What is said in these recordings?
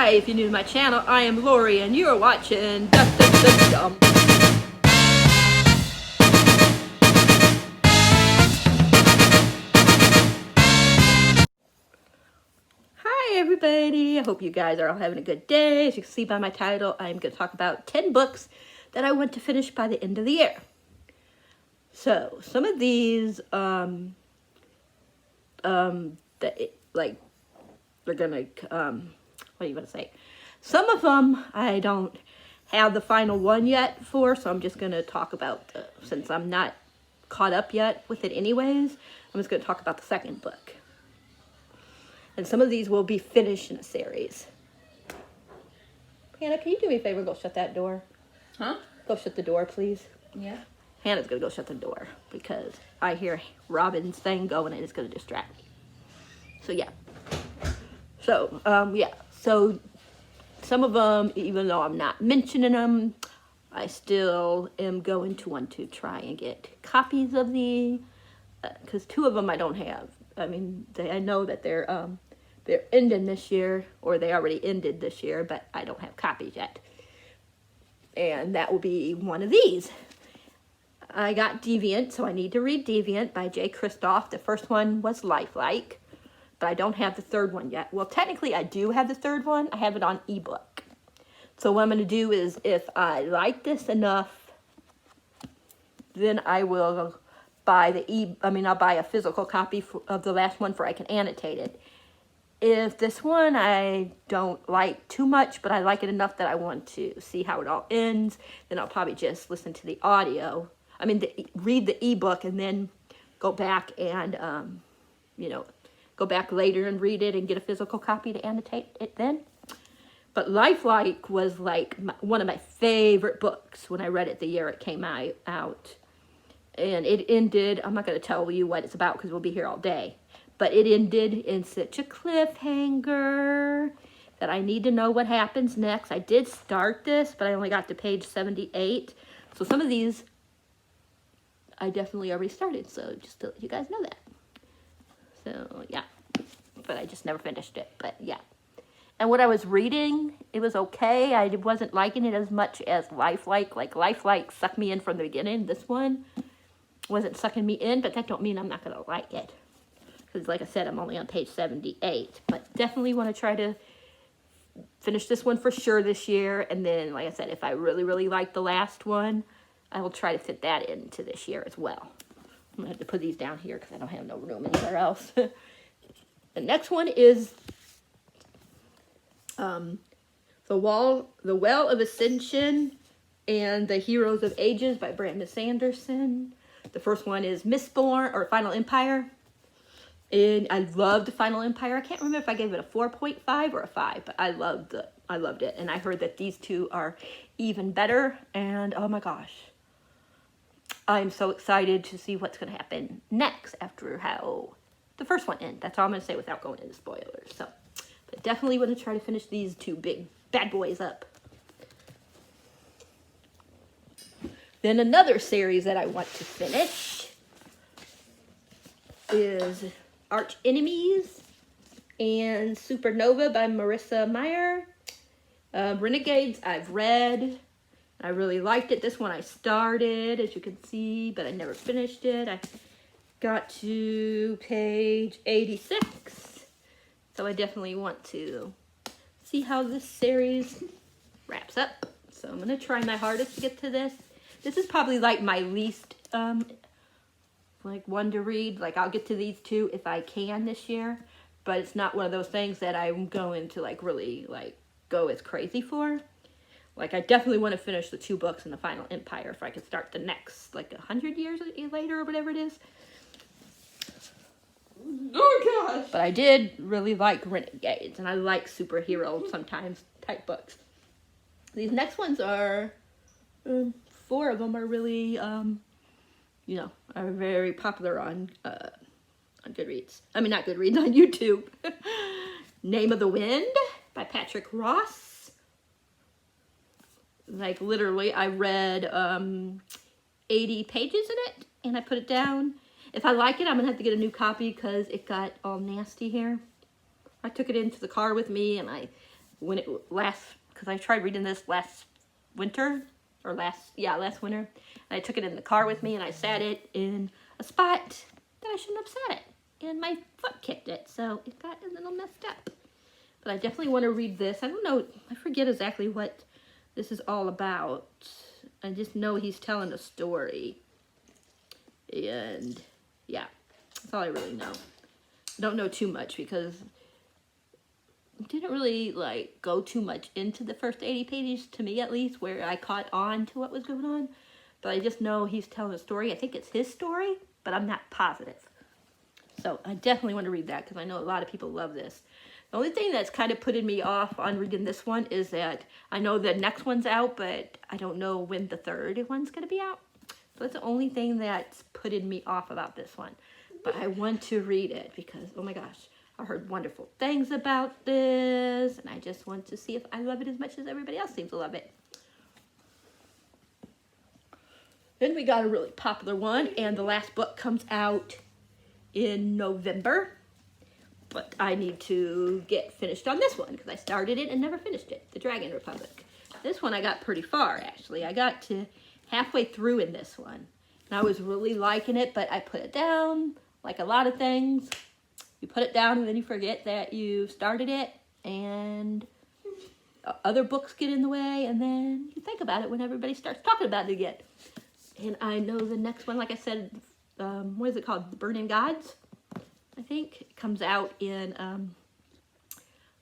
Hi, if you're new to my channel, I am Lori, and you're watching Dum. Hi, everybody. I hope you guys are all having a good day. As you can see by my title, I'm going to talk about 10 books that I want to finish by the end of the year. So, some of these, they're gonna, what do you want to say? Some of them I don't have the final one yet for, so I'm just going to talk about, since I'm not caught up yet with it anyways, I'm just going to talk about the second book. And some of these will be finished in a series. Hannah, can you do me a favor? Go shut that door. Huh? Go shut the door, please. Yeah. Hannah's going to go shut the door because I hear Robin's thing going and it's going to distract me. So, yeah. So, yeah. So, some of them, even though I'm not mentioning them, I still am going to want to try and get copies of the, because two of them I don't have. I mean, I know that they're ending this year, or they already ended this year, but I don't have copies yet. And that will be one of these. I got Deviant, so I need to read Deviant by J. Kristoff. The first one was Lifelike, but I don't have the third one yet. Well, technically, I do have the third one. I have it on ebook. So what I'm going to do is, if I like this enough, then I will buy I'll buy a physical copy of the last one, for I can annotate it. If this one I don't like too much, but I like it enough that I want to see how it all ends, then I'll probably just listen to the audio. Read the ebook and then go back and, go back later and read it and get a physical copy to annotate it then. But Lifelike was like one of my favorite books when I read it the year it came out. And it ended, I'm not going to tell you what it's about because we'll be here all day. But it ended in such a cliffhanger that I need to know what happens next. I did start this, but I only got to page 78. So some of these I definitely already started. So just to let you guys know that. So, yeah. But I just never finished it. But, yeah. And what I was reading, it was okay. I wasn't liking it as much as Lifelike. Like, Lifelike sucked me in from the beginning. This one wasn't sucking me in, but that don't mean I'm not going to like it. Because, like I said, I'm only on page 78. But definitely want to try to finish this one for sure this year. And then, like I said, if I really, really like the last one, I will try to fit that into this year as well. I'm going to have to put these down here because I don't have no room anywhere else. The next one is The Well of Ascension and the Heroes of Ages by Brandon Sanderson. The first one is Mistborn, or Final Empire. And I loved Final Empire. I can't remember if I gave it a 4.5 or a 5, but I loved it. And I heard that these two are even better. And oh my gosh, I'm so excited to see what's going to happen next after how the first one ended. That's all I'm going to say without going into spoilers. So, but definitely want to try to finish these two big bad boys up. Then another series that I want to finish is Arch Enemies and Supernova by Marissa Meyer. Renegades I've read. I really liked it. This one I started, as you can see, but I never finished it. I got to page 86. So I definitely want to see how this series wraps up. So I'm going to try my hardest to get to this. This is probably like my least one to read. Like, I'll get to these two if I can this year, but it's not one of those things that I'm going to really go as crazy for. Like, I definitely want to finish the 2 books in the Final Empire if I could start the next 100 years later or whatever it is. Oh gosh! But I did really like Renegades, and I like superhero sometimes type books. These next ones are 4 of them are really are very popular on Goodreads. I mean, not Goodreads, on YouTube. Name of the Wind by Patrick Ross. Like, literally, I read 80 pages in it, and I put it down. If I like it, I'm going to have to get a new copy because it got all nasty here. I took it into the car with me, and I when it last, because I tried reading this last winter, or last winter, and I took it in the car with me, and I sat it in a spot that I shouldn't have sat it, and my foot kicked it, so it got a little messed up. But I definitely want to read this. I don't know, I forget exactly what this is all about. I just know he's telling a story, and yeah, that's all I really know. I don't know too much because I didn't really like go too much into the first 80 pages, to me at least, where I caught on to what was going on. But I just know he's telling a story. I think it's his story, but I'm not positive. So I definitely want to read that because I know a lot of people love this. The only thing that's kind of putting me off on reading this one is that I know the next one's out, but I don't know when the third one's going to be out. So that's the only thing that's putting me off about this one. But I want to read it because, oh my gosh, I heard wonderful things about this, and I just want to see if I love it as much as everybody else seems to love it. Then we got a really popular one, and the last book comes out in November. But I need to get finished on this one because I started it and never finished it. The Dragon Republic. This one I got pretty far, actually. I got to halfway through in this one. And I was really liking it, but I put it down, like a lot of things. You put it down and then you forget that you started it, and other books get in the way, and then you think about it when everybody starts talking about it again. And I know the next one, like I said, what is it called? The Burning Gods? I think it comes out in, I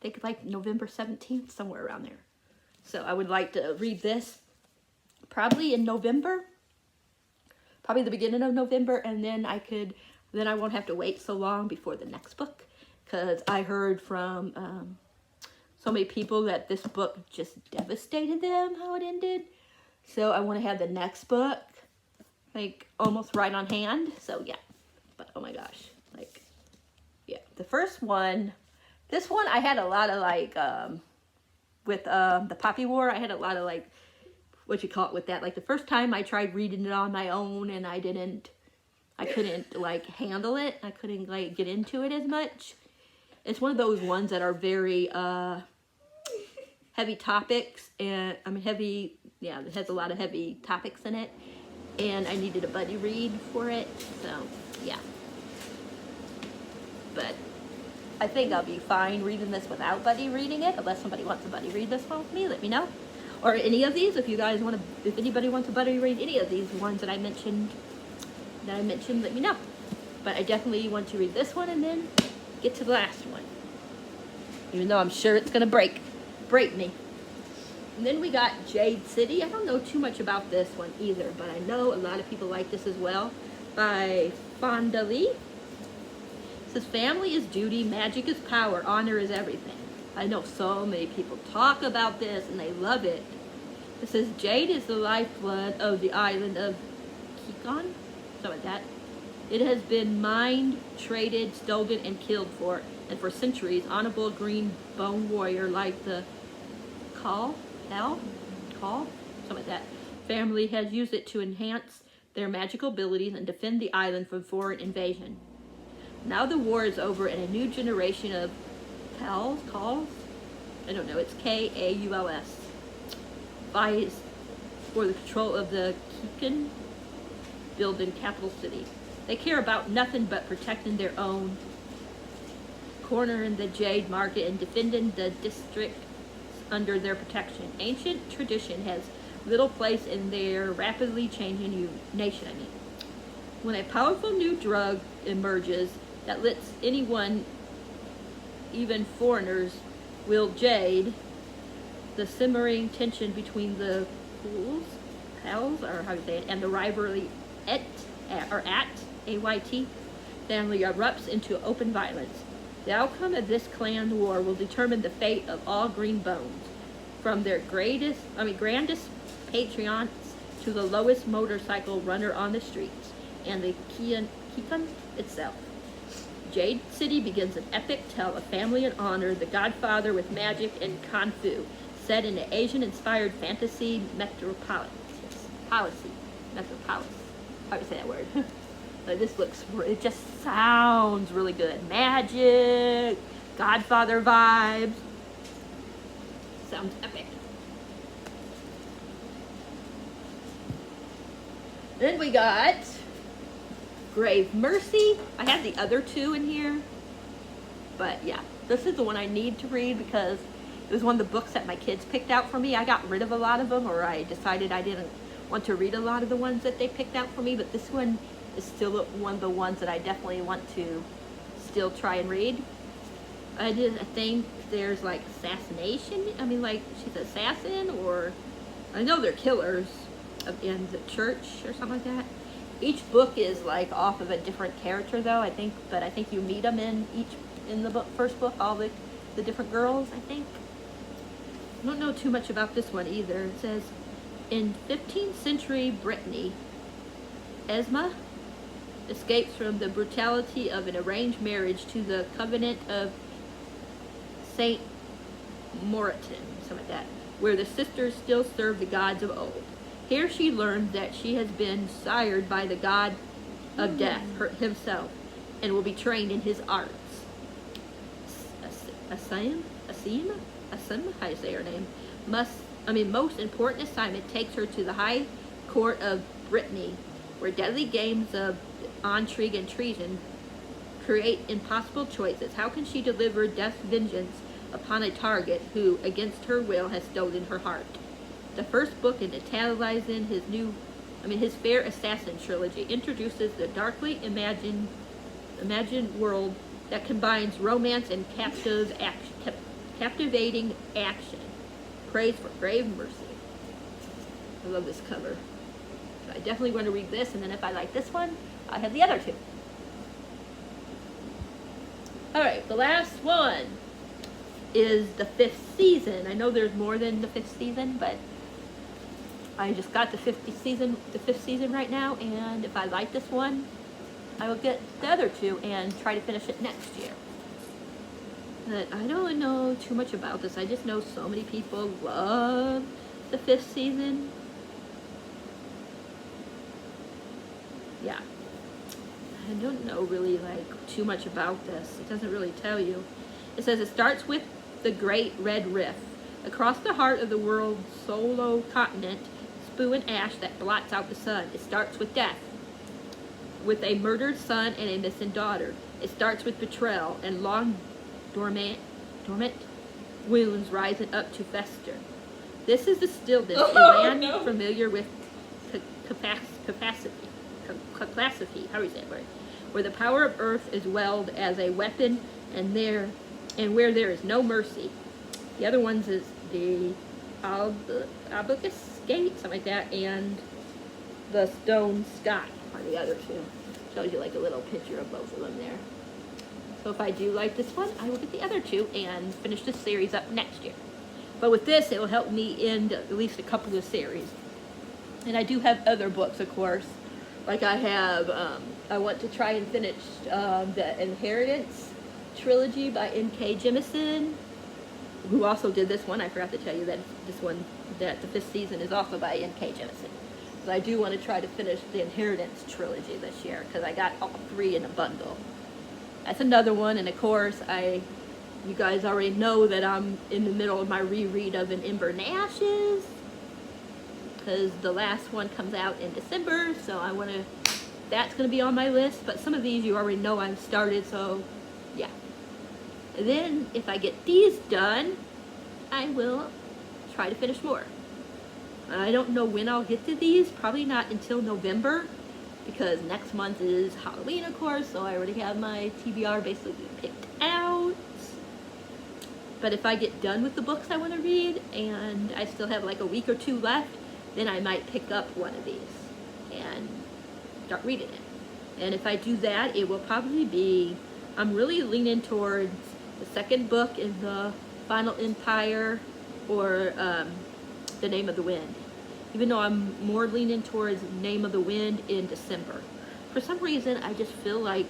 think like November 17th, somewhere around there. So I would like to read this probably in November, probably the beginning of November, and then I won't have to wait so long before the next book, because I heard from so many people that this book just devastated them, how it ended. So I want to have the next book like almost right on hand. So yeah, but oh my gosh, like, yeah, the first one, this one I had a lot of like, with the Poppy War, I had a lot of like, what you call it with that, like the first time I tried reading it on my own and I couldn't like handle it, I couldn't like get into it as much. It's one of those ones that are very heavy topics, and I mean heavy, yeah, it has a lot of heavy topics in it, and I needed a buddy read for it, so yeah. But I think I'll be fine reading this without buddy reading it, unless somebody wants a buddy read this one with me, let me know. Or any of these, if you guys want to, if anybody wants a buddy read any of these ones that I mentioned, let me know. But I definitely want to read this one and then get to the last one, even though I'm sure it's gonna break me. And then we got Jade City. I don't know too much about this one either, but I know a lot of people like this as well, by Fonda Lee. It says, family is duty, magic is power, honor is everything. I know so many people talk about this and they love it. It says, Jade is the lifeblood of the island of Kikon, something like that. It has been mined, traded, stolen, and killed for, and for centuries, honorable green bone warrior like the Call, something like that, family has used it to enhance their magical abilities and defend the island from foreign invasion. Now the war is over and a new generation of Calls, I don't know, it's K-A-U-L-S, fights for the control of the Kikon building capital city. They care about nothing but protecting their own corner in the Jade market and defending the district under their protection. Ancient tradition has little place in their rapidly changing nation. When a powerful new drug emerges that lets anyone, even foreigners, wield Jade, the simmering tension between the pals, or how you say it, and the rivalry at AYT family erupts into open violence. The outcome of this clan war will determine the fate of all green bones, from their grandest patrons to the lowest motorcycle runner on the streets, and the Kikon itself. Jade City begins an epic tale of family and honor, the Godfather with magic and kung fu, set in an Asian-inspired fantasy metropolis. How do you say that word? But this looks, it just sounds really good. Magic, Godfather vibes. sounds epic. Then we got Grave Mercy. I have the other two in here, but yeah, this is the one I need to read because it was one of the books that my kids picked out for me. I got rid of a lot of them, or I decided I didn't want to read a lot of the ones that they picked out for me, but this one is still one of the ones that I definitely want to still try and read. I think there's like assassination. I mean, like she's an assassin, or I know they're killers in the church or something like that. Each book is like off of a different character though, I think, but I think you meet them in the first book, all the different girls, I think. I don't know too much about this one either. It says, in 15th century Brittany, Esma escapes from the brutality of an arranged marriage to the convent of Saint Moreton, something like that, where the sisters still serve the gods of old. Here she learns that she has been sired by the god of death himself, and will be trained in his arts. Asim, how do you say her name? Most important assignment takes her to the high court of Brittany, where deadly games of intrigue and treason create impossible choices. How can she deliver death's vengeance upon a target who, against her will, has stolen her heart? The first book in Italizing his Fair Assassin trilogy introduces the darkly imagined world that combines romance and captivating action. Praise for Grave Mercy. I love this cover. So I definitely want to read this, and then if I like this one, I have the other two. Alright, the last one is the 5th season. I know there's more than the 5th season, but I just got the 5th season right now, and if I like this one, I will get the other two and try to finish it next year. But I don't know too much about this. I just know so many people love the 5th season. Yeah. I don't know really like too much about this. It doesn't really tell you. It says it starts with the Great Red Rift. Across the heart of the world's solo continent, spewing ash that blots out the sun. It starts with death, with a murdered son and a missing daughter. It starts with betrayal and long dormant wounds rising up to fester. This is the stillness, a land familiar with capacity, how do you say that word? Where the power of earth is wielded as a weapon, and where there is no mercy. The other ones is the Abacus Gate, something like that, and the Stone Sky are the other two. Shows you like a little picture of both of them there. So if I do like this one, I will get the other two and finish this series up next year. But with this, it will help me end at least a couple of series. And I do have other books, of course. Like I have, I want to try and finish the Inheritance trilogy by N.K. Jemisin, who also did this one. I forgot to tell you that this one, that the 5th season is also by N.K. Jemisin. But I do want to try to finish the Inheritance trilogy this year because I got all 3 in a bundle. That's another one, and of course, you guys already know that I'm in the middle of my reread of An Ember and Ashes, because the last one comes out in December, so that's going to be on my list, but some of these you already know I've started, so yeah. And then, if I get these done, I will try to finish more. I don't know when I'll get to these, probably not until November, because next month is Halloween, of course, so I already have my TBR basically picked out. But if I get done with the books I want to read, and I still have like a week or 2 left, then I might pick up one of these and start reading it. And if I do that, it will probably be, I'm really leaning towards the second book in the Final Empire, or The Name of the Wind. Even though I'm more leaning towards Name of the Wind in December. For some reason, I just feel like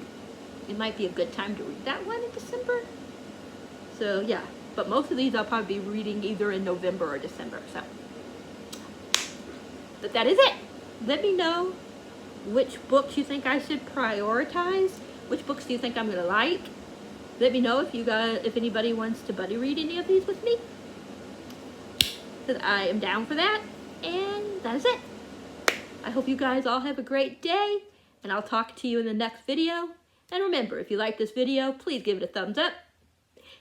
it might be a good time to read that one in December. So, yeah. But most of these I'll probably be reading either in November or December. So, but that is it. Let me know which books you think I should prioritize. Which books do you think I'm going to like? Let me know if anybody wants to buddy read any of these with me. because I am down for that. And that is it. I hope you guys all have a great day, and I'll talk to you in the next video. And remember, if you like this video, please give it a thumbs up.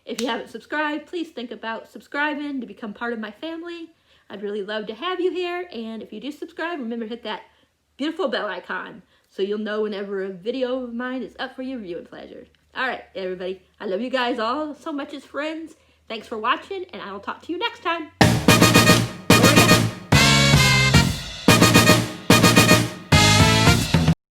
If you haven't subscribed, please think about subscribing to become part of my family. I'd really love to have you here. And if you do subscribe, remember to hit that beautiful bell icon so you'll know whenever a video of mine is up for your viewing pleasure. All right, everybody. I love you guys all so much as friends. Thanks for watching, and I will talk to you next time.